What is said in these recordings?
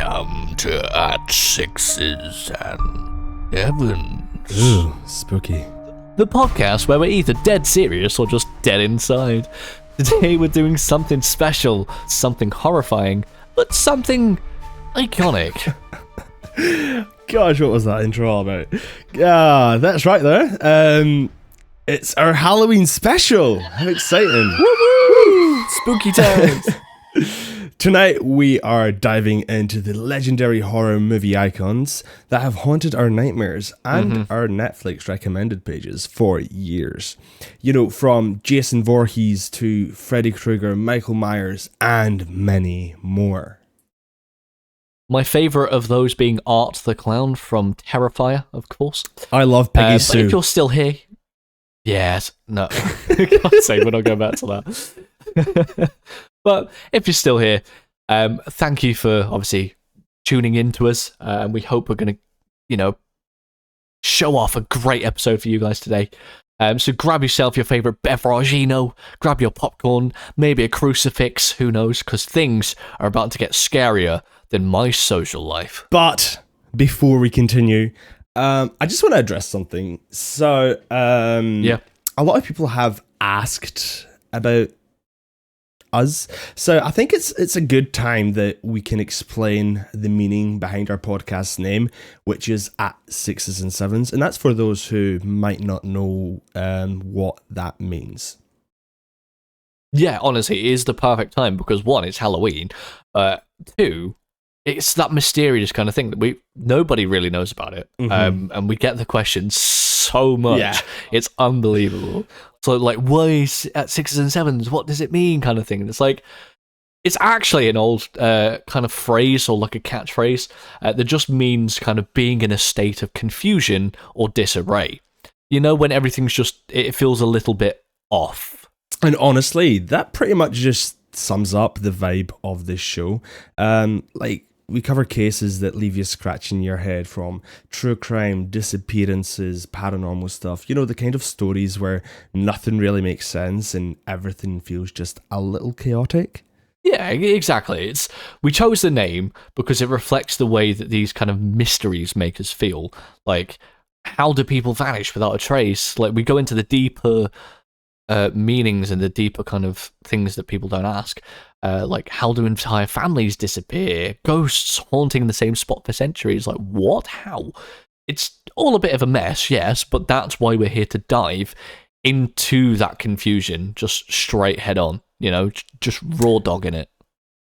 Welcome to At Sixes and Sevens. Ooh, spooky. The podcast where we're either dead serious or just dead inside. Today we're doing something special, something horrifying, but something iconic. Gosh, what was that intro all about? Yeah, that's right there. It's our Halloween special. How exciting. Woo! Spooky times. Tonight we are diving into the legendary horror movie icons that have haunted our nightmares and our Netflix recommended pages for years. You know, from Jason Voorhees to Freddy Krueger, Michael Myers, and many more. My favourite of those being Art the Clown from Terrifier, of course. I love Peggy Sue. But if you're still here... Yes, no. God's sake, we're not going back to that. But if you're still here, thank you for obviously tuning in to us. And we hope we're going to, show off a great episode for you guys today. So grab yourself your favourite beveragino, grab your popcorn, maybe a crucifix, who knows, because things are about to get scarier than my social life. But before we continue, I just want to address something. So, a lot of people have asked about us. So I think it's a good time that we can explain the meaning behind our podcast name, which is At Sixes and Sevens. And that's for those who might not know what that means. Yeah, honestly, it is the perfect time because one, it's Halloween. Two, it's that mysterious kind of thing that nobody really knows about it. And we get the questions so much. Yeah. It's unbelievable. So like, why is At Sixes and Sevens? What does it mean? Kind of thing. And it's like, it's actually an old kind of phrase or like a catchphrase that just means kind of being in a state of confusion or disarray. You know, when everything's just, it feels a little bit off. And honestly, that pretty much just sums up the vibe of this show. We cover cases that leave you scratching your head, from true crime, disappearances, paranormal stuff. You know, the kind of stories where nothing really makes sense and everything feels just a little chaotic. Yeah, exactly. We chose the name because it reflects the way that these kind of mysteries make us feel. Like, how do people vanish without a trace? Like, we go into the deeper meanings and the deeper kind of things that people don't ask. Like, how do entire families disappear? Ghosts haunting the same spot for centuries. Like, what? How? It's all a bit of a mess, yes, but that's why we're here to dive into that confusion, just straight head on, just raw dogging it.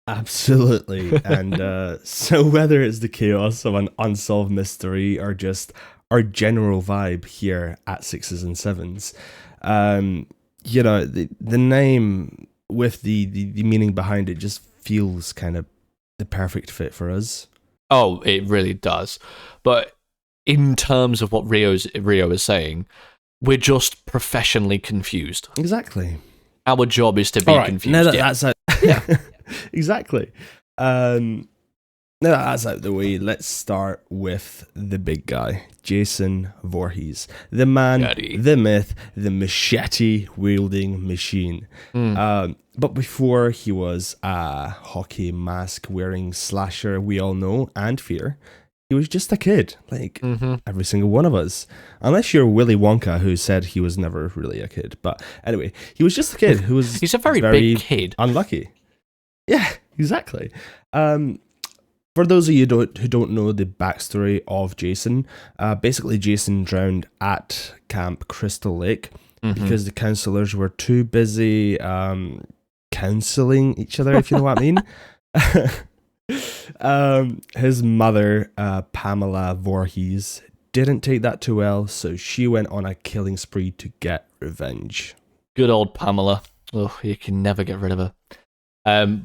Absolutely. And so whether it's the chaos of an unsolved mystery or just our general vibe here at Sixes and Sevens, the name with the meaning behind it just feels kind of the perfect fit for us. Oh, it really does. But in terms of what Rio is saying, we're just professionally confused. Exactly. Our job is to be confused. Now that's out. Yeah. Exactly. Now that that's out of the way, let's start with the big guy, Jason Voorhees. The man, the myth, the machete-wielding machine. But before he was a hockey mask-wearing slasher we all know and fear, he was just a kid, like every single one of us. Unless you're Willy Wonka, who said he was never really a kid. But anyway, he was just a kid who was He's a very big kid. Unlucky. Yeah, exactly. For those of you who don't know the backstory of Jason, basically Jason drowned at Camp Crystal Lake because the counselors were too busy counseling each other, if you know what I mean. His mother, Pamela Voorhees, didn't take that too well, so she went on a killing spree to get revenge. Good old Pamela. Oh, you can never get rid of her.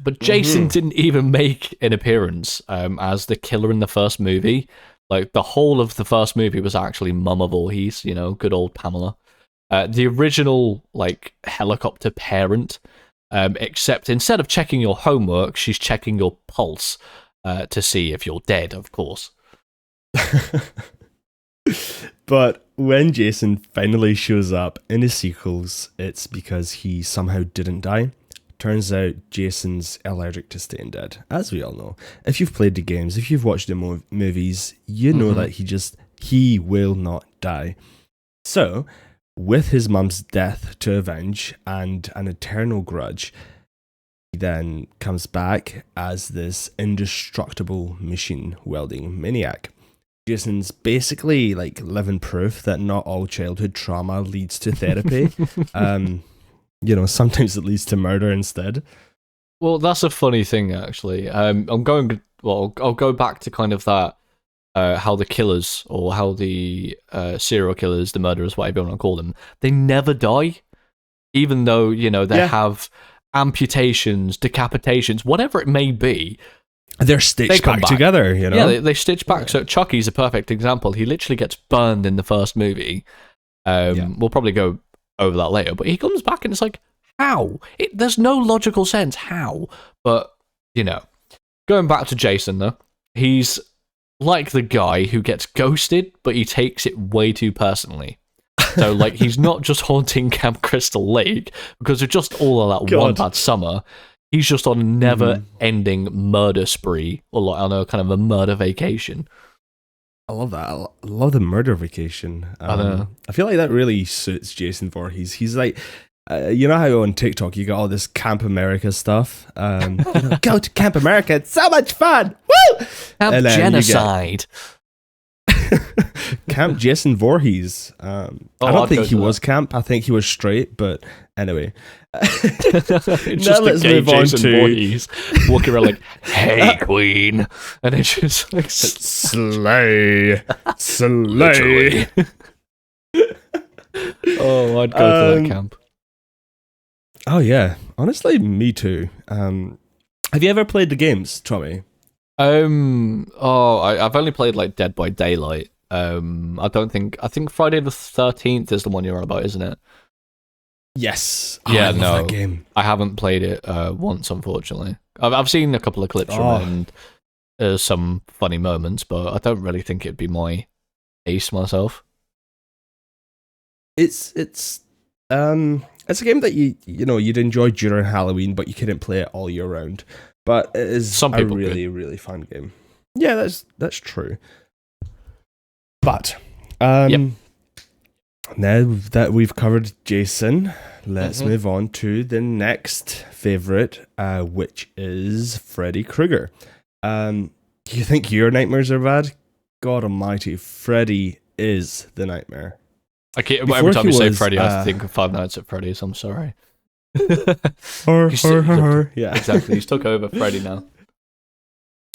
But Jason didn't even make an appearance as the killer in the first movie. Like, the whole of the first movie was actually Mama Voorhees, good old Pamela. The original, helicopter parent, except instead of checking your homework, she's checking your pulse to see if you're dead, of course. But when Jason finally shows up in his sequels, it's because he somehow didn't die. turns out Jason's allergic to staying dead, as we all know. If you've played the games, if you've watched the movies, you know that he will not die. So, with his mum's death to avenge and an eternal grudge, he then comes back as this indestructible machine welding maniac. Jason's basically like living proof that not all childhood trauma leads to therapy. Sometimes it leads to murder instead. Well, that's a funny thing, actually. I'll go back to kind of that, how the killers, or how the serial killers, the murderers, whatever you want to call them, they never die, even though, they have amputations, decapitations, whatever it may be. They're stitched back together, Yeah, they stitch back. So Chucky's a perfect example. He literally gets burned in the first movie. We'll probably go over that later, but he comes back and it's like, how? There's no logical sense. How? But, going back to Jason, though, he's like the guy who gets ghosted, but he takes it way too personally. So, like, he's not just haunting Camp Crystal Lake because of just all of that one bad summer. He's just on a never-ending murder spree, or like on a kind of a murder vacation. I love that. I love the murder vacation. I know. I feel like that really suits Jason Voorhees. He's like, you know how on TikTok you got all this Camp America stuff? Go to Camp America, it's so much fun! Woo! Camp Genocide. Camp Jason Voorhees. I don't think he was camp. I think he was straight, but anyway. Now let's move on to Voorhees walking around like, hey, queen. And it's just like, slay. Oh, I'd go to that camp. Oh, yeah. Honestly, me too. Have you ever played the games, Tommy? I've only played like Dead by Daylight. I think Friday the 13th is the one you're on about, isn't it? Yes. Yeah, I love that game. I haven't played it once, unfortunately. I've seen a couple of clips from it and some funny moments, but I don't really think it'd be my ace myself. It's a game that you'd enjoy during Halloween, but you couldn't play it all year round. But it is a really, really fun game. Yeah, that's true. But now that we've covered Jason, let's move on to the next favorite, which is Freddy Krueger. Do you think your nightmares are bad? God almighty, Freddy is the nightmare. Every time you say Freddy, I think of Five Nights at Freddy's. I'm sorry. Yeah, exactly. He's took over Freddy now.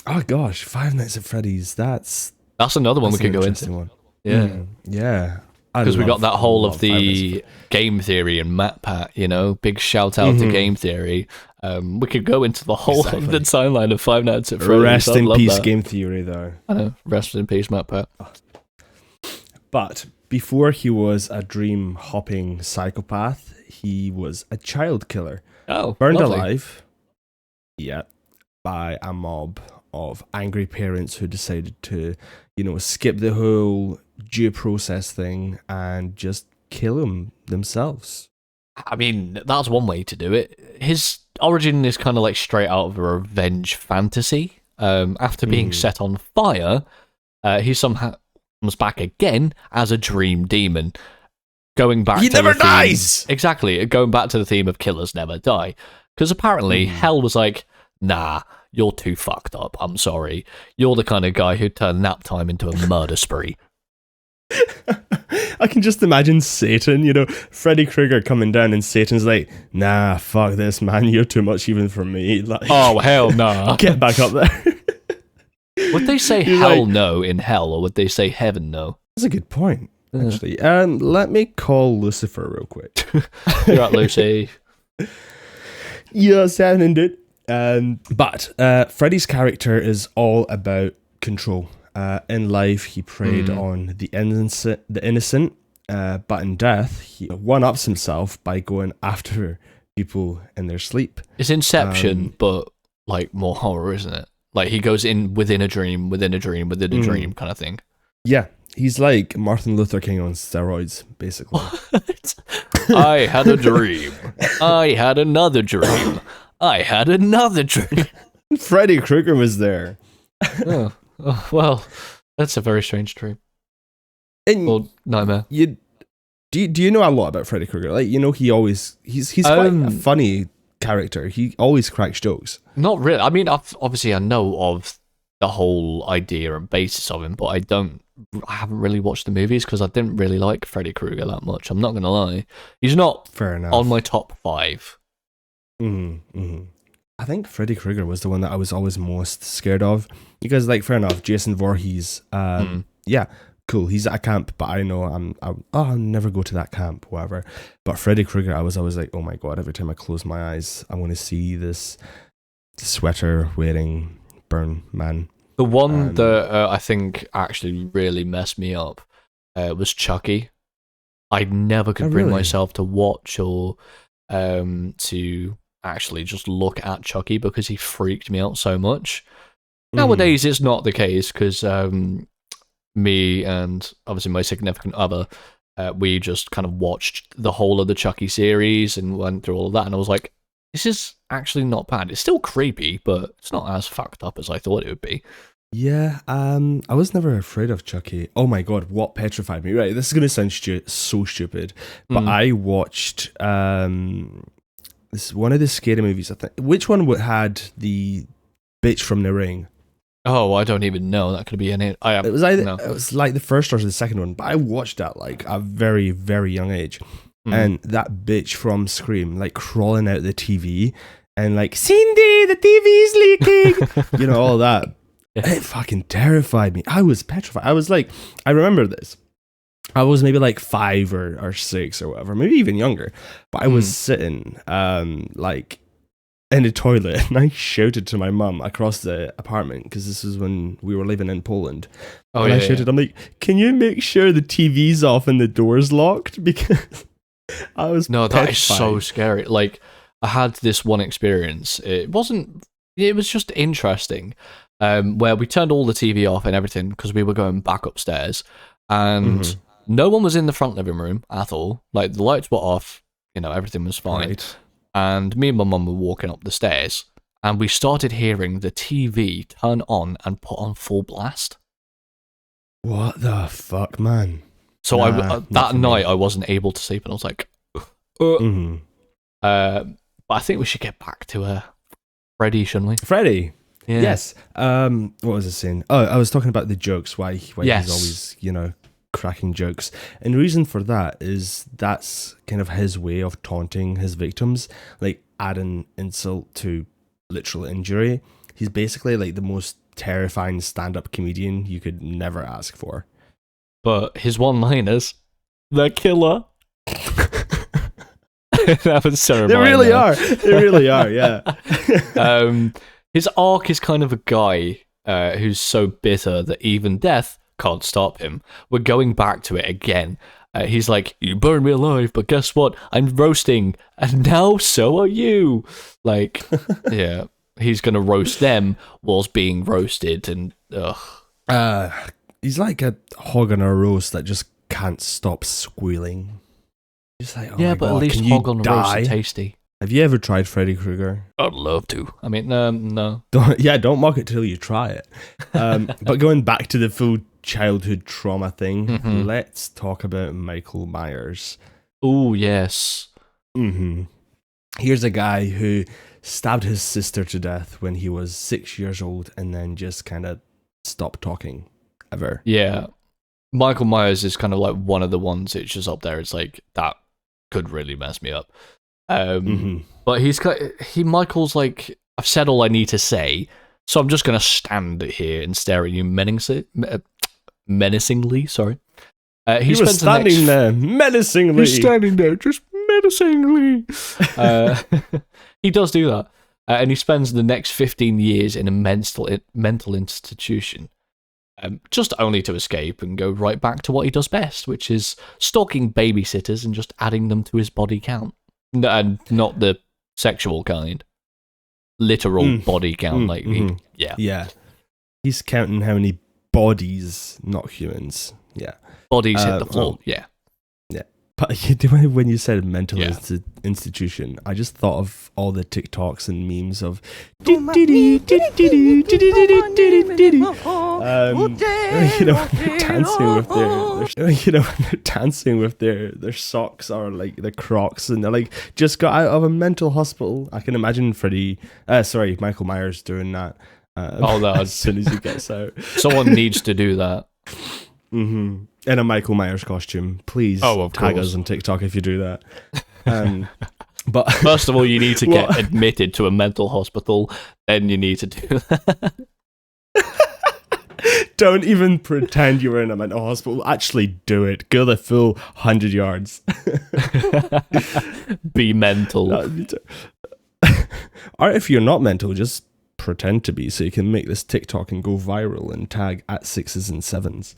Oh gosh, Five Nights at Freddy's. That's another one we could go into. One. Yeah, yeah. Because we got that whole of the game theory and MatPat. Big shout out to game theory. We could go into the whole of the timeline of Five Nights at Freddy's. Rest in peace, game theory, though. I know. Rest in peace, MatPat. But before he was a dream hopping psychopath, he was a child killer. Oh, burned lovely. alive. Yeah, by a mob of angry parents who decided to, skip the whole due process thing and just kill him themselves. I mean, that's one way to do it. His origin is kind of like straight out of a revenge fantasy. After being set on fire, he somehow comes back again as a dream demon. Going back he to never the theme, dies! Exactly, going back to the theme of killers never die. Because apparently, hell was like, nah, you're too fucked up, I'm sorry. You're the kind of guy who'd turn nap time into a murder spree. I can just imagine Satan, Freddy Krueger coming down and Satan's like, nah, fuck this, man, you're too much even for me. Like, oh, hell no. Get back up there. Would they say hell no in hell, or would they say heaven no? That's a good point, actually. Let me call Lucifer real quick. You're right, Lucy. Yes, indeed. But Freddy's character is all about control. In life, he preyed on the innocent, but in death, he one-ups himself by going after people in their sleep. It's Inception, but like more horror, isn't it? Like he goes in within a dream, within a dream, within a dream kind of thing. Yeah, He's like Martin Luther King on steroids, basically. What? I had a dream. I had another dream. I had another dream. Freddy Krueger was there. Oh, well, that's a very strange dream. Or nightmare. Do you know a lot about Freddy Krueger? Like, you know, he's quite a funny character. He always cracks jokes. Not really. I mean, obviously I know of the whole idea and basis of him, but I haven't really watched the movies because I didn't really like Freddy Krueger that much. I'm not gonna lie. He's not fair enough on my top 5. I think Freddy Krueger was the one that I was always most scared of because, like, fair enough, Jason Voorhees, yeah, cool, he's at a camp, but I know I'll never go to that camp, whatever. But Freddy Krueger, I was always like, oh my god, every time I close my eyes, I want to see this sweater wearing burn man. The one that I think actually really messed me up was Chucky. I never could bring myself to watch or to actually just look at Chucky because he freaked me out so much. Nowadays, it's not the case because me and obviously my significant other, we just kind of watched the whole of the Chucky series and went through all of that, and I was like, this is actually not bad. It's still creepy, but it's not as fucked up as I thought it would be. Yeah, I was never afraid of Chucky. Oh my god, what petrified me? Right, this is gonna sound so stupid, but I watched this one of the scary movies. I think which one had the bitch from The Ring? Oh, I don't even know. That could be in it. It was like the first or the second one, but I watched that like a very, very young age. And that bitch from Scream, like crawling out the TV and like, Cindy, the TV's leaking, you know, all that. Yeah. It fucking terrified me. I was petrified. I was like, I remember this. I was maybe like 5 or 6 or whatever, maybe even younger. But I was sitting like in the toilet and I shouted to my mum across the apartment because this was when we were living in Poland. And I shouted, I'm like, can you make sure the TV's off and the door's locked? Because I was petrified. That is so scary. Like, I had this one experience. It was just interesting. Where we turned all the TV off and everything because we were going back upstairs, and no one was in the front living room at all. Like, the lights were off, you know, everything was fine. Right. And me and my mum were walking up the stairs, and we started hearing the TV turn on and put on full blast. What the fuck, man? So that night I wasn't able to sleep, and I was like, but I think we should get back to Freddy, shouldn't we? Freddy. Yeah. Yes. What was I saying? Oh, I was talking about the jokes. Why he's always, you know, cracking jokes. And the reason for that is that's kind of his way of taunting his victims, like adding insult to literal injury. He's basically like the most terrifying stand-up comedian you could never ask for. But his one-liners, the killer. That was so They really are. They really are, yeah. His arc is kind of a guy who's so bitter that even death can't stop him. We're going back to it again. He's like, you burned me alive, but guess what? I'm roasting, and now so are you. Like, yeah, he's going to roast them whilst being roasted, and ugh. He's like a hog on a roast that just can't stop squealing. Just like, oh yeah, my but God, at least hog on a roast are tasty. Have you ever tried Freddy Krueger? I'd love to. I mean, no. Don't mock it till you try it. But going back to the full childhood trauma thing, let's talk about Michael Myers. Oh, yes. Here's a guy who stabbed his sister to death when he was 6 years old and then just kind of stopped talking ever. Yeah. Michael Myers is kind of like one of the ones that's just up there. It's like, that could really mess me up. But Michael's like, I've said all I need to say, so I'm just gonna stand here and stare at you menacingly. Sorry, he was standing there menacingly. He's standing there just menacingly. He does do that, and he spends the next 15 years in a mental institution, just only to escape and go right back to what he does best, which is stalking babysitters and just adding them to his body count. And not the sexual kind. Literal body count. Yeah. He's counting how many bodies, not humans, Yeah. Bodies hit the floor. Yeah. But when you said mental institution, I just thought of all the TikToks and memes of when they're dancing with their socks or like the Crocs, and they're like just got out of a mental hospital. I can imagine Michael Myers doing that. As soon as he gets out, someone needs to do that. Mm-hmm. In a Michael Myers costume, please tag us on TikTok if you do that. But first of all, you need to get admitted to a mental hospital. Then you need to do that. Don't even pretend you were in a mental hospital. Actually, do it. Go the full 100 yards. Be mental. Or if you're not mental, just pretend to be, so you can make this TikTok and go viral and tag at 6s and 7s.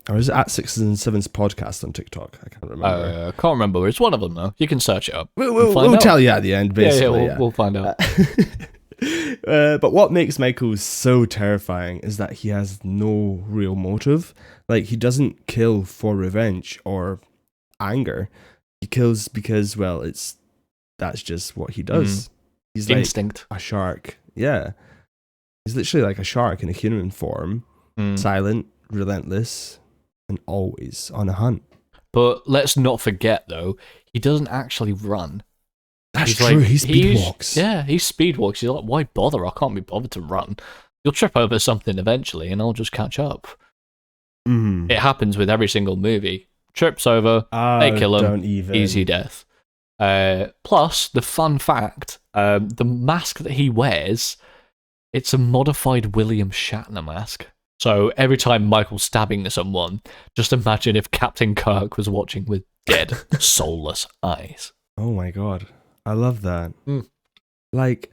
Or is it at 6s and 7s podcast on TikTok? I can't remember. I can't remember. It's one of them though. You can search it up. We'll tell you at the end, basically. We'll find out. But what makes Michael so terrifying is that he has no real motive. Like, he doesn't kill for revenge or anger. He kills because, well, that's just what he does. He's instinct. Like a shark. Yeah. He's literally like a shark in a human form. Silent, relentless, and always on a hunt. But let's not forget, though, he doesn't actually run. That's true. He speedwalks. He speedwalks. He's like, why bother? I can't be bothered to run. You'll trip over something eventually, and I'll just catch up. It happens with every single movie. Trips over, they kill him, easy death. Plus, the fun fact, the mask that he wears, it's a modified William Shatner mask. So every time Michael's stabbing someone, just imagine if Captain Kirk was watching with dead, soulless eyes. Oh my god. I love that. Like,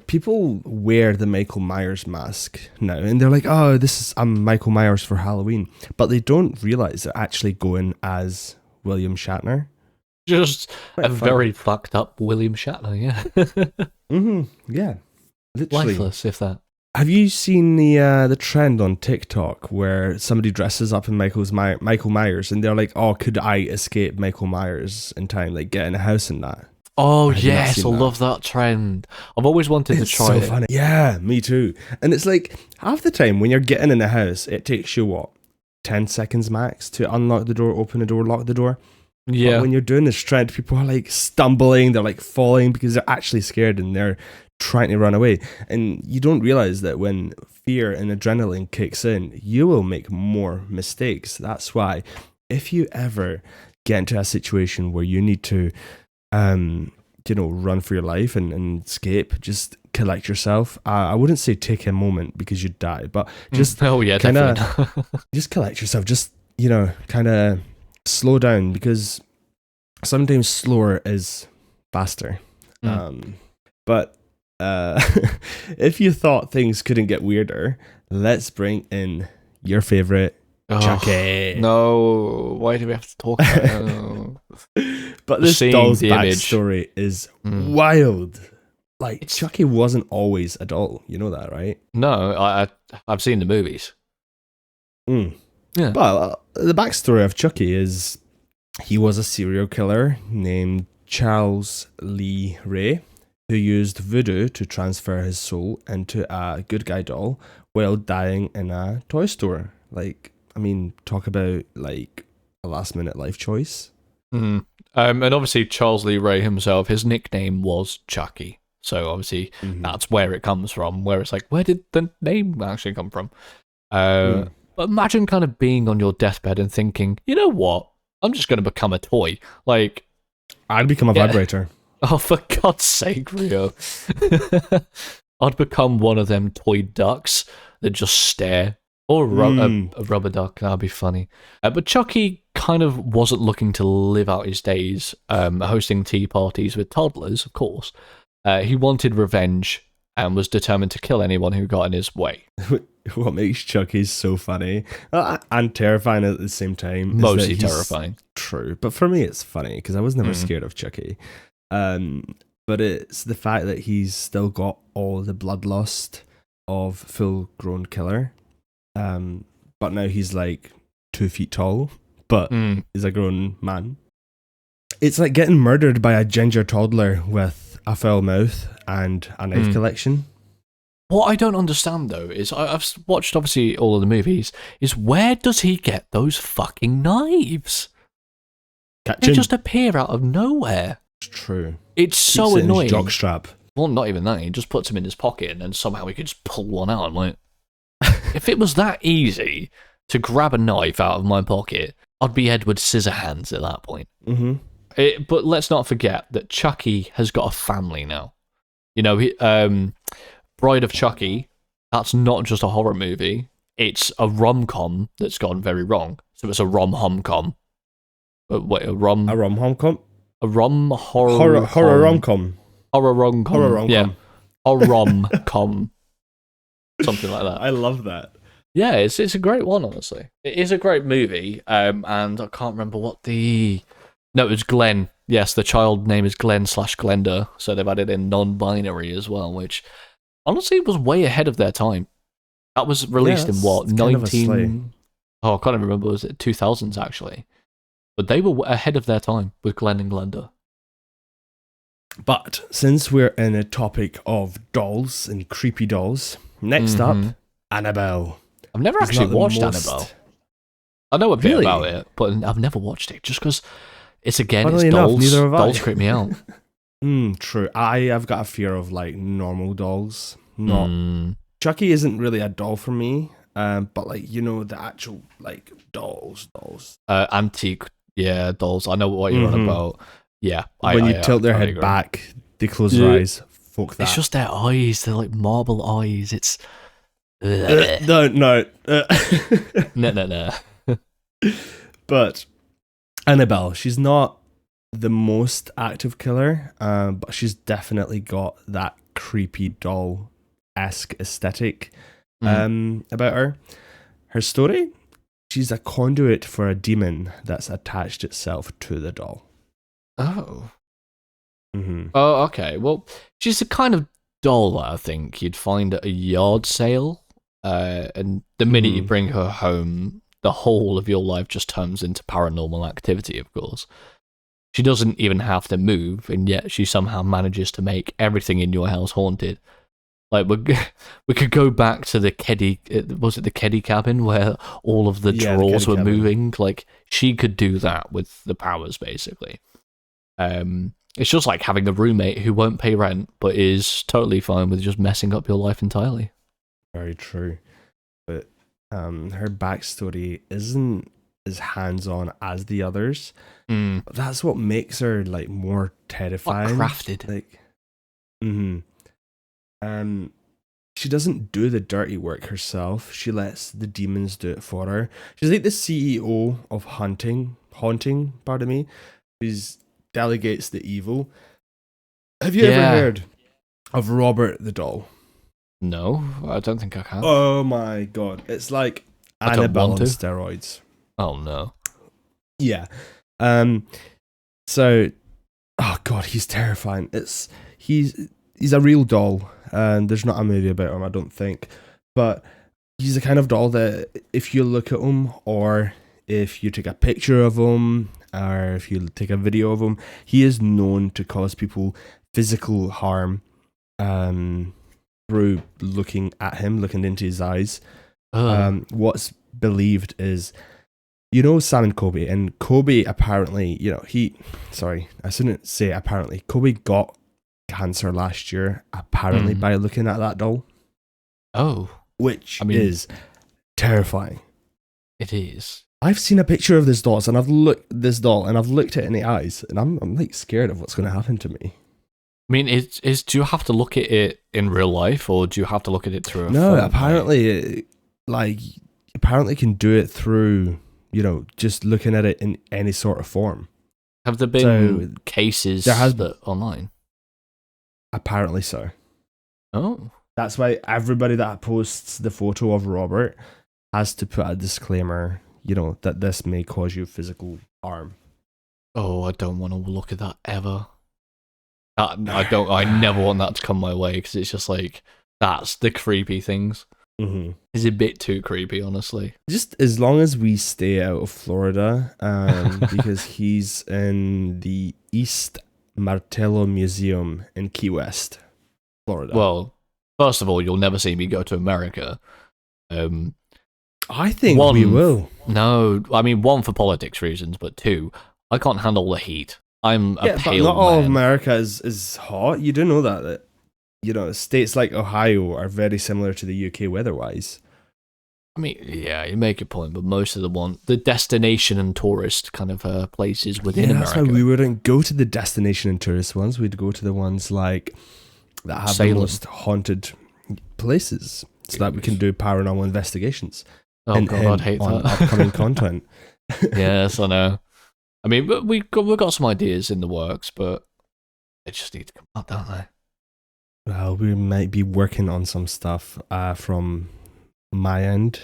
people wear the Michael Myers mask now, and they're like, oh, I'm Michael Myers for Halloween. But they don't realize they're actually going as William Shatner. Just a very fucked up William Shatner, yeah. Yeah. Literally. Lifeless, if that. Have you seen the trend on TikTok where somebody dresses up in Michael Myers, and they're like, "Oh, could I escape Michael Myers in time? Like, get in a house and that." Oh yes, I love that trend. I've always wanted to try it. Funny. Yeah, me too. And it's like half the time when you're getting in a house, it takes you 10 seconds max to unlock the door, open the door, lock the door. Yeah. But when you're doing this trend, people are like stumbling, they're like falling because they're actually scared and they're trying to run away. And you don't realize that when fear and adrenaline kicks in, you will make more mistakes. That's why if you ever get into a situation where you need to run for your life and escape, just collect yourself. I wouldn't say take a moment because you'd die, but just just collect yourself. Just kind of slow down, because sometimes slower is faster. But if you thought things couldn't get weirder, let's bring in your favorite Chucky. No, why do we have to talk about it? But this doll's backstory is wild. Like, Chucky wasn't always a doll. You know that, right? No, I've seen the movies. Yeah. Well, the backstory of Chucky is he was a serial killer named Charles Lee Ray, who used voodoo to transfer his soul into a good guy doll while dying in a toy store. Like, I mean, talk about like a last minute life choice. And obviously Charles Lee Ray himself, his nickname was Chucky. So obviously that's where it comes from, where it's like, where did the name actually come from? But imagine kind of being on your deathbed and thinking, you know what? I'm just going to become a toy. Like, I'd become a vibrator. Oh, for God's sake, Rio. I'd become one of them toy ducks that just stare. Or a rubber duck, that'd be funny. But Chucky kind of wasn't looking to live out his days hosting tea parties with toddlers, of course. He wanted revenge and was determined to kill anyone who got in his way. What makes Chucky so funny and terrifying at the same time. Mostly terrifying. True, but for me it's funny because I was never scared of Chucky. But it's the fact that he's still got all the bloodlust of full-grown killer. But now he's like 2 feet tall, but is a grown man. It's like getting murdered by a ginger toddler with a foul mouth and a knife collection. What I don't understand, though, is I've watched, obviously, all of the movies, is where does he get those fucking knives? They just appear out of nowhere. It's true. It's so annoying. In his jockstrap. Well, not even that. He just puts them in his pocket and then somehow he could just pull one out. I'm like, if it was that easy to grab a knife out of my pocket, I'd be Edward Scissorhands at that point. Mm-hmm. But let's not forget that Chucky has got a family now. You know, Bride of Chucky, that's not just a horror movie. It's a rom-com that's gone very wrong. So it's a rom-hom-com. Wait, a rom-hom-com? A horror rom-com. Horror rom-com. Yeah. Horror rom-com. Something like that. I love that. Yeah, it's a great one, honestly. It is a great movie, and I can't remember what the... No, it was Glenn. Yes, the child name is Glenn/Glenda, so they've added in non-binary as well, which honestly was way ahead of their time. That was released in what, 19... Oh, I can't even remember, was it 2000s actually? But they were ahead of their time with Glenn and Glenda. But since we're in a topic of dolls and creepy dolls, next up, Annabelle. I've never actually watched Annabelle. I know a bit about it, but I've never watched it just because it's dolls. Dolls creep me out. True. I've got a fear of like normal dolls. Chucky isn't really a doll for me, but like, you know, the actual like dolls. Antique, dolls. I know what you're on about. Yeah. When you tilt their head back, they close their eyes. Fuck that. It's just their eyes. They're like marble eyes. It's... No. No. But Annabelle, she's not the most active killer, but she's definitely got that creepy doll-esque aesthetic about her. Her story, she's a conduit for a demon that's attached itself to the doll. Oh. Mm-hmm. Oh, okay. Well, she's the kind of doll that I think you'd find at a yard sale, and the minute you bring her home, the whole of your life just turns into paranormal activity, of course. She doesn't even have to move, and yet she somehow manages to make everything in your house haunted. Like, we could go back to the Keddy, was it the Keddy cabin, where all of the drawers were moving? Like, she could do that with the powers, basically. It's just like having a roommate who won't pay rent, but is totally fine with just messing up your life entirely. Very true. But her backstory isn't as hands-on as the others. But that's what makes her like more terrifying. What crafted. Like, she doesn't do the dirty work herself. She lets the demons do it for her. She's like the CEO of haunting, pardon me. She's delegates the evil. Have you ever heard of Robert the Doll? No, I don't think I can. Oh my god. It's like Annabelle on steroids. Oh no. Yeah. So, oh god, he's terrifying. He's a real doll, and there's not a movie about him, I don't think. But he's the kind of doll that if you look at him, or if you take a picture of him, or if you take a video of him, he is known to cause people physical harm through looking at him, looking into his eyes. What's believed is, you know, Sam and Kobe apparently, you know, I shouldn't say apparently, Kobe got cancer last year, apparently, by looking at that doll. Oh. Which is terrifying. It is. I've seen a picture of this doll, and I've looked at it in the eyes, and I'm like scared of what's going to happen to me. I mean, do you have to look at it in real life, or do you have to look at it through a No, phone? apparently, apparently can do it through, you know, just looking at it in any sort of form. Have there been cases that online? Apparently so. Oh. That's why everybody that posts the photo of Robert has to put a disclaimer, you know, that this may cause you physical harm. Oh, I don't want to look at that ever. I never want that to come my way, because it's just like, that's the creepy things. Mm-hmm. He's a bit too creepy, honestly. Just as long as we stay out of Florida, because he's in the East Martello Museum in Key West, Florida. Well, first of all, you'll never see me go to America. I think we will. No, I mean, one, for politics reasons, but two, I can't handle the heat. I'm a pale but not all of man. America is hot. You do know that states like Ohio are very similar to the UK weather-wise. I mean, yeah, you make a point, but most of the destination and tourist kind of places within America. That's why we wouldn't go to the destination and tourist ones. We'd go to the ones like that have the most haunted places, so that we can do paranormal investigations. Oh God, I'd hate on that. upcoming content. Yes, I know. I mean, but we've got some ideas in the works, but they just need to come out, don't they? Well, we might be working on some stuff from my end.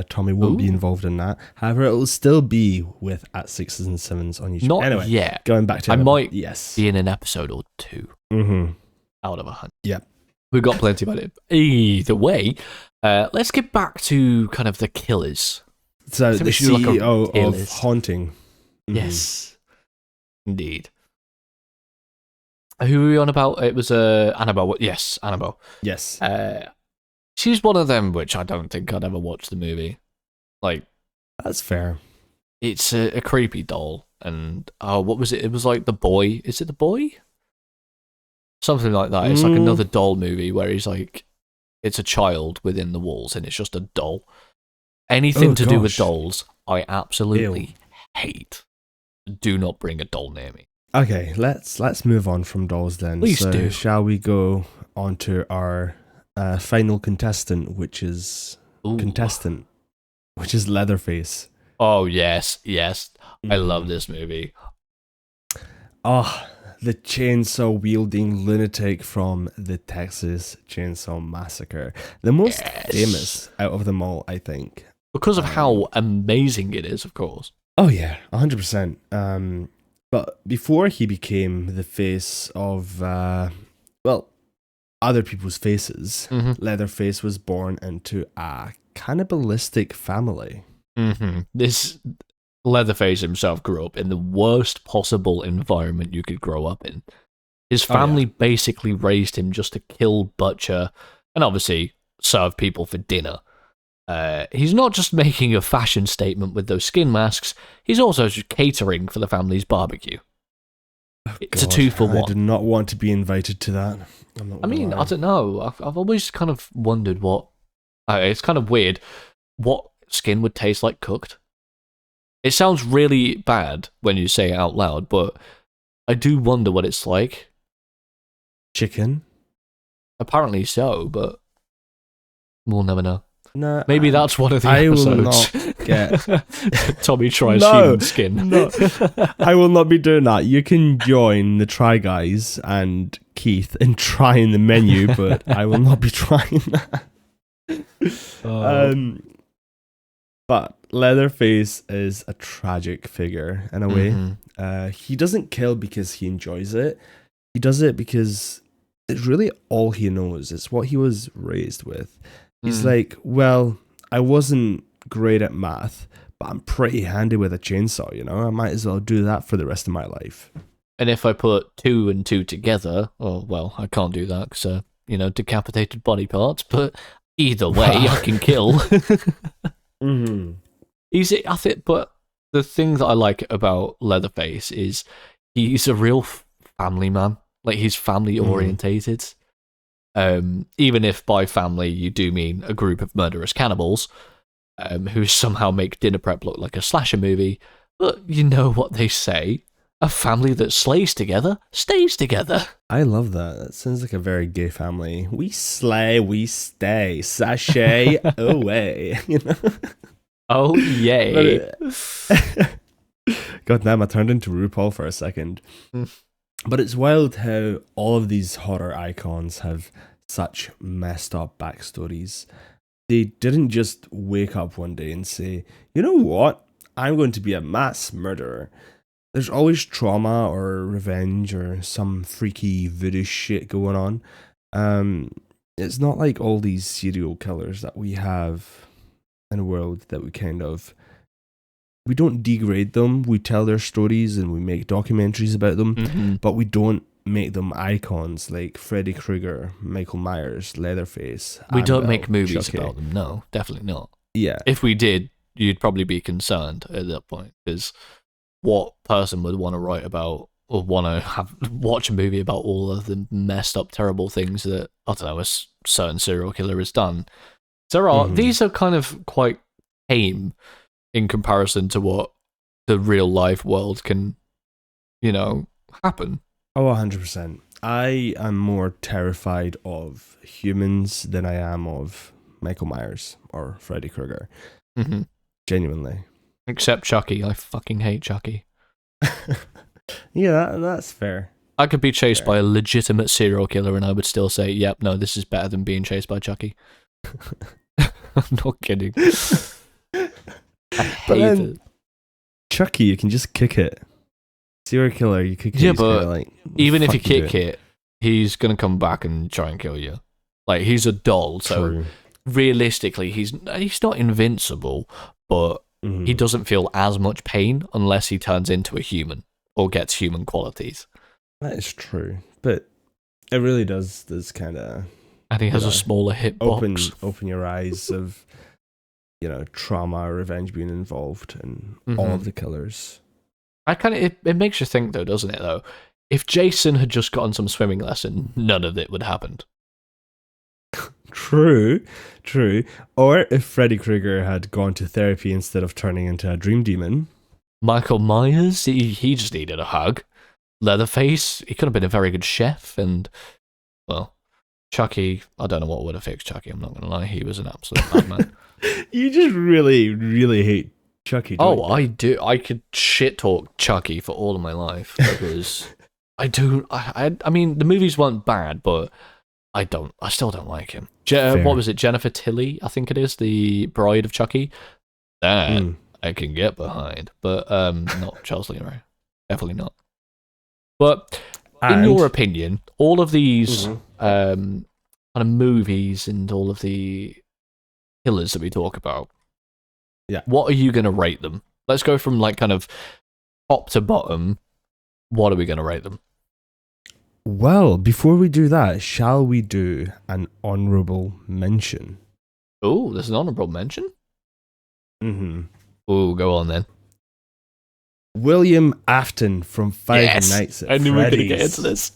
Tommy won't be involved in that. However, it will still be with at 6s and 7s on YouTube. Not anyway, yet. Going back to I might yes. be in an episode or two out of 100. Yep. We've got plenty of it. Either way, let's get back to kind of the killers. So the CEO of Haunting. Mm-hmm. Yes, indeed. Who were we on about? It was Annabelle. Yes, Annabelle. Yes. She's one of them which I don't think I'd ever watch the movie. Like, that's fair. It's a creepy doll, and what was it? It was like The Boy. Is it The Boy? Something like that. It's like another doll movie where he's like, it's a child within the walls, and it's just a doll. Anything to do with dolls, I absolutely hate. Do not bring a doll near me. Okay, let's move on from dolls then. Please do. Shall we go on to our final contestant, which is Leatherface. Oh yes. I love this movie. Oh, the chainsaw wielding lunatic from the Texas Chainsaw Massacre. The most famous out of them all, I think. Because of how amazing it is, of course. Oh yeah, 100%. But before he became the face of, other people's faces, Leatherface was born into a cannibalistic family. This Leatherface himself grew up in the worst possible environment you could grow up in. His family basically raised him just to kill, butcher, and obviously serve people for dinner. He's not just making a fashion statement with those skin masks, he's also just catering for the family's barbecue. It's a 2-for-1. I did not want to be invited to that. I mean, I don't know. I've always kind of wondered what... it's kind of weird what skin would taste like cooked. It sounds really bad when you say it out loud, but I do wonder what it's like. Chicken? Apparently so, but we'll never know. No, maybe that's one of the episodes. I will not get... Tommy tries human skin. No, I will not be doing that. You can join the Try Guys and Keith in trying the menu, but I will not be trying that. But Leatherface is a tragic figure in a way. He doesn't kill because he enjoys it. He does it because it's really all he knows. It's what he was raised with. He's like, well, I wasn't great at math, but I'm pretty handy with a chainsaw, I might as well do that for the rest of my life. And if I put 2 and 2 together, I can't do that because, decapitated body parts, but either way, I can kill. But the thing that I like about Leatherface is he's a real family man. Like, he's family orientated. Even if by family you do mean a group of murderous cannibals who somehow make dinner prep look like a slasher movie, but you know what they say, a family that slays together stays together. I love that. That sounds like a very gay family. We slay, we stay, sashay away, Oh, yay. God damn, I turned into RuPaul for a second. But it's wild how all of these horror icons have such messed up backstories. They didn't just wake up one day and say, you know what, I'm going to be a mass murderer. There's always trauma or revenge or some freaky voodoo shit going on. it's not like all these serial killers that we have in the world that we don't degrade them. We tell their stories and we make documentaries about them, but we don't make them icons like Freddy Krueger, Michael Myers, Leatherface. We don't Annabelle, make movies Chucky. about them. No, definitely not. Yeah. If we did, you'd probably be concerned at that point, because what person would want to write about or want to watch a movie about all of the messed up, terrible things that, I don't know, a certain serial killer has done? These are kind of quite tame in comparison to what the real life world can, happen. Oh, 100%. I am more terrified of humans than I am of Michael Myers or Freddy Krueger. Mm-hmm. Genuinely. Except Chucky. I fucking hate Chucky. Yeah, that's fair. I could be chased by a legitimate serial killer and I would still say, yep, no, this is better than being chased by Chucky. I'm not kidding. I hate it. Chucky, you can just kick it. Serial killer, you kick it. Yeah, but even if you kick it, he's going to come back and try and kill you. Like, he's a doll, so realistically, he's not invincible, but he doesn't feel as much pain unless he turns into a human or gets human qualities. That is true, but it really does kind of... And he has a smaller hitbox. Open your eyes of, trauma or revenge being involved in all of the killers. It makes you think, though, doesn't it, though? If Jason had just gotten some swimming lesson, none of it would happen. True. Or if Freddy Krueger had gone to therapy instead of turning into a dream demon. Michael Myers, he just needed a hug. Leatherface, he could have been a very good chef, and, well, Chucky, I don't know what would have fixed Chucky, I'm not going to lie, he was an absolute madman. You just really, really hate Chucky, don't you? I do. I could shit talk Chucky for all of my life, because I mean, the movies weren't bad, but I still don't like him. What was it, Jennifer Tilly, I think it is, the bride of Chucky? That I can get behind, but not Charles Lee Ray. Definitely not. But in your opinion, all of these kind of movies and all of the killers that we talk about, what are you going to rate them? Let's go from like kind of top to bottom. What are we going to rate them? Well, before we do that, shall we do an honorable mention? Oh, there's an honorable mention? Mm-hmm. Oh, go on then. William Afton from Five Nights at Freddy's. I knew we were going to get into this.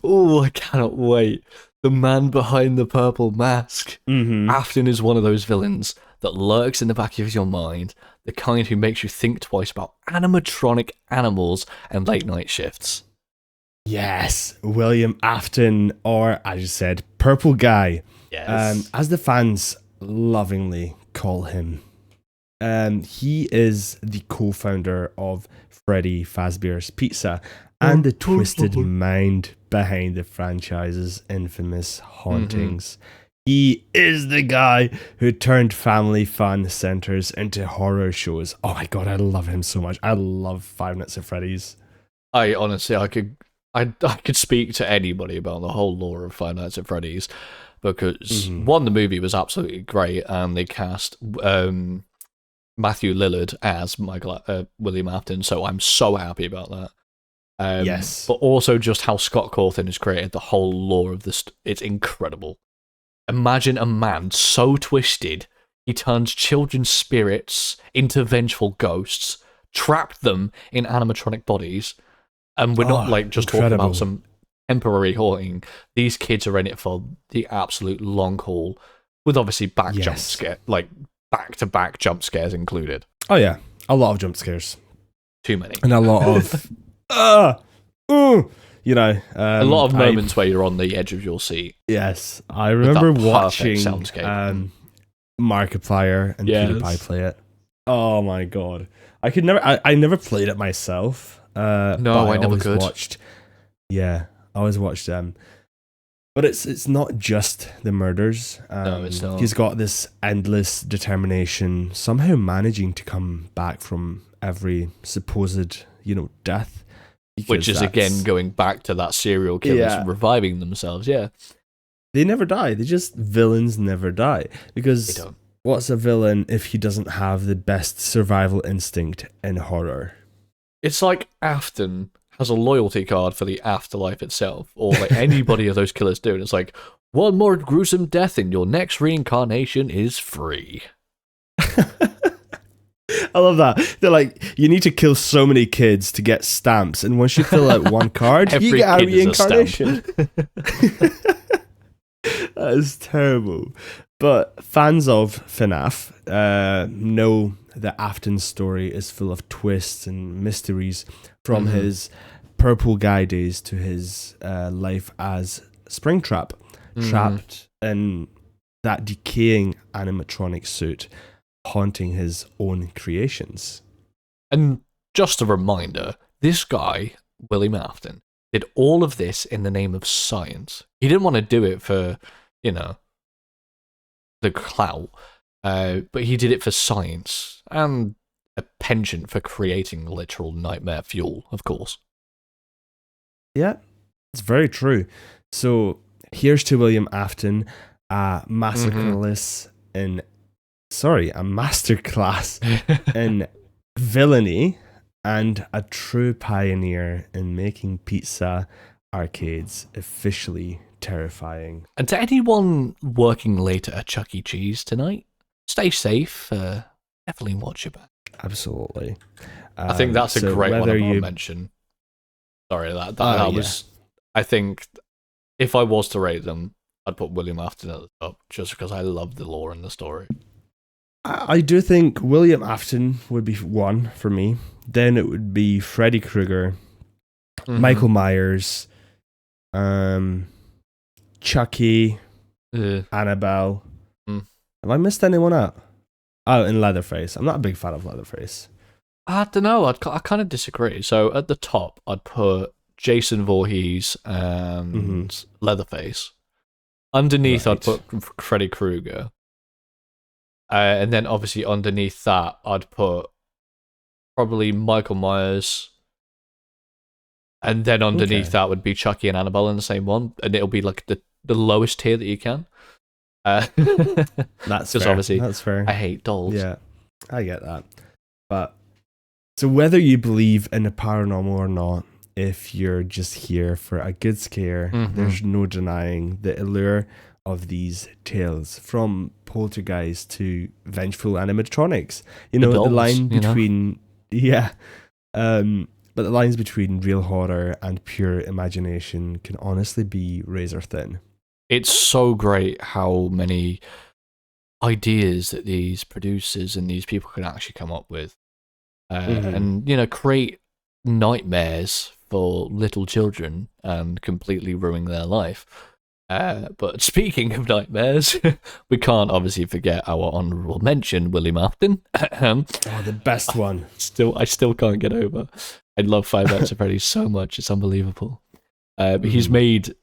Oh, I cannot wait. The man behind the purple mask. Afton is one of those villains that lurks in the back of your mind, the kind who makes you think twice about animatronic animals and late night shifts. Yes, William Afton, or as you said, Purple Guy. Yes. As the fans lovingly call him. He is the co-founder of Freddy Fazbear's Pizza and the twisted mind behind the franchise's infamous hauntings. He is the guy who turned family fun centers into horror shows. Oh my god, I love him so much. I love Five Nights at Freddy's. I honestly, I could speak to anybody about the whole lore of Five Nights at Freddy's, because one, the movie was absolutely great, and they cast Matthew Lillard as William Afton, so I'm so happy about that. Yes. But also just how Scott Cawthon has created the whole lore of this. It's incredible. Imagine a man so twisted, he turns children's spirits into vengeful ghosts, trapped them in animatronic bodies, and we're not like just talking about some temporary haunting. These kids are in it for the absolute long haul, with obviously jump scare, like back-to-back jump scares included. Oh yeah, a lot of jump scares. Too many. And a lot of a lot of moments where you're on the edge of your seat. Yes, I remember watching Markiplier and PewDiePie play it. Oh my god, I never played it myself. No, I never could. I always watched them. But it's not just the murders. No, it's not. He's got this endless determination, somehow managing to come back from every supposed, death. Which is again going back to that serial killers reviving themselves. Yeah. They never die. Villains never die. Because what's a villain if he doesn't have the best survival instinct in horror? It's like Afton has a loyalty card for the afterlife itself, or like anybody of those killers do. And it's like, one more gruesome death and your next reincarnation is free. I love that. They're like, you need to kill so many kids to get stamps, and once you fill out one card, you get a reincarnation. That is terrible. But fans of FNAF know that Afton's story is full of twists and mysteries, from his purple guy days to his life as Springtrap, trapped in that decaying animatronic suit, haunting his own creations. And just a reminder, this guy, William Afton, did all of this in the name of science. He didn't want to do it for, the clout, but he did it for science and a penchant for creating literal nightmare fuel, of course. Yeah, it's very true. So here's to William Afton, a masterclass in villainy and a true pioneer in making pizza arcades officially terrifying. And to anyone working late at a Chuck E. Cheese tonight, stay safe. Definitely watch your back. Absolutely. I think that's a great one to mention. Sorry, that was. I think if I was to rate them, I'd put William Afton at the top just because I love the lore and the story. I do think William Afton would be one for me. Then it would be Freddy Krueger, Michael Myers, Chucky, Annabelle. Have I missed anyone out? Oh, and Leatherface. I'm not a big fan of Leatherface. I don't know. I kind of disagree. So at the top, I'd put Jason Voorhees and Leatherface. Underneath, I'd put Freddy Krueger. And then obviously underneath that, I'd put probably Michael Myers. And then underneath that would be Chucky and Annabelle in the same one. And it'll be like the lowest tier that you can. That's fair. Obviously, that's fair. I hate dolls. Yeah, I get that. But so whether you believe in the paranormal or not, if you're just here for a good scare, there's no denying the allure of these tales, from poltergeist to vengeful animatronics. The line between but the lines between real horror and pure imagination can honestly be razor thin. It's so great how many ideas that these producers and these people can actually come up with, and create nightmares for little children and completely ruin their life. But speaking of nightmares, we can't obviously forget our honourable mention, William Afton. The best one. I still can't get over. I love Five Nights at Freddy's so much; it's unbelievable. But he's made,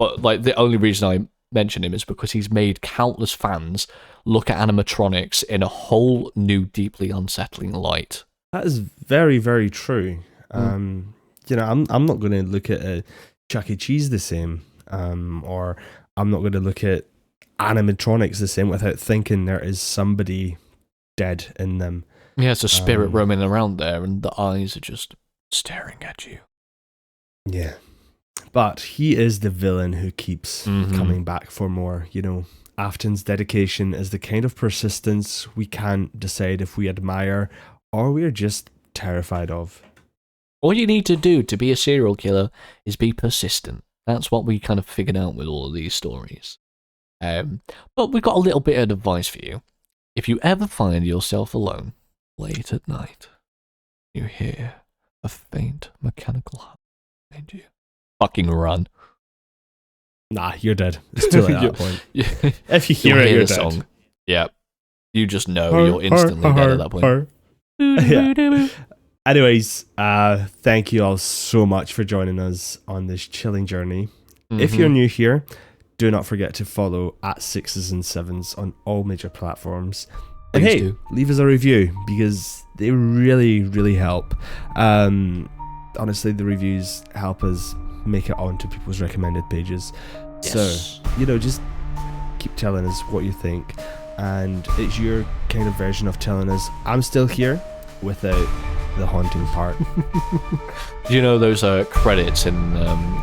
the only reason I mention him is because he's made countless fans look at animatronics in a whole new, deeply unsettling light. That is very, very true. I'm not going to look at a Chuck E. Cheese the same. Or I'm not going to look at animatronics the same without thinking there is somebody dead in them. Yeah, it's a spirit roaming around there, and the eyes are just staring at you. Yeah. But he is the villain who keeps coming back for more. Afton's dedication is the kind of persistence we can't decide if we admire or we're just terrified of. All you need to do to be a serial killer is be persistent. That's what we kind of figured out with all of these stories. But we've got a little bit of advice for you. If you ever find yourself alone, late at night, you hear a faint mechanical hum behind you, fucking run. Nah, you're dead. It's too late at that point. If you hear it, you're dead. Song. Yeah. You just know you're instantly dead at that point. Yeah. Anyways, thank you all so much for joining us on this chilling journey. If you're new here, do not forget to follow at Sixes and Sevens on all major platforms. And leave us a review because they really, really help. Honestly, the reviews help us make it onto people's recommended pages. Yes. So, just keep telling us what you think. And it's your kind of version of telling us, I'm still here, without the haunting part. Do you know those credits in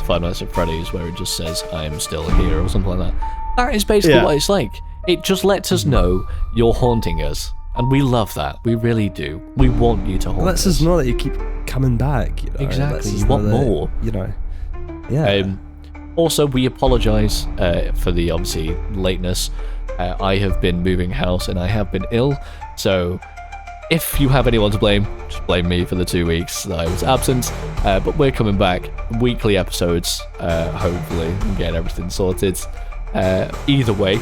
Five Nights at Freddy's where it just says, I am still here, or something like that? That is basically what it's like. It just lets us know you're haunting us. And we love that. We really do. We want you to haunt us. Lets us know that you keep coming back. Exactly. You want more. Yeah. Also, we apologise for the, obviously, lateness. I have been moving house and I have been ill. So, if you have anyone to blame, just blame me for the 2 weeks that I was absent. But we're coming back. Weekly episodes, hopefully, and get everything sorted. Either way,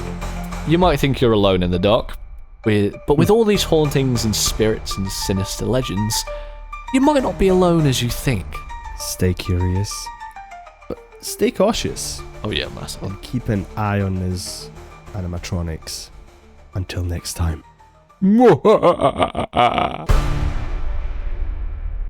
you might think you're alone in the dark. But with all these hauntings and spirits and sinister legends, you might not be alone as you think. Stay curious. But stay cautious. Oh yeah, massive. And keep an eye on his animatronics. Until next time.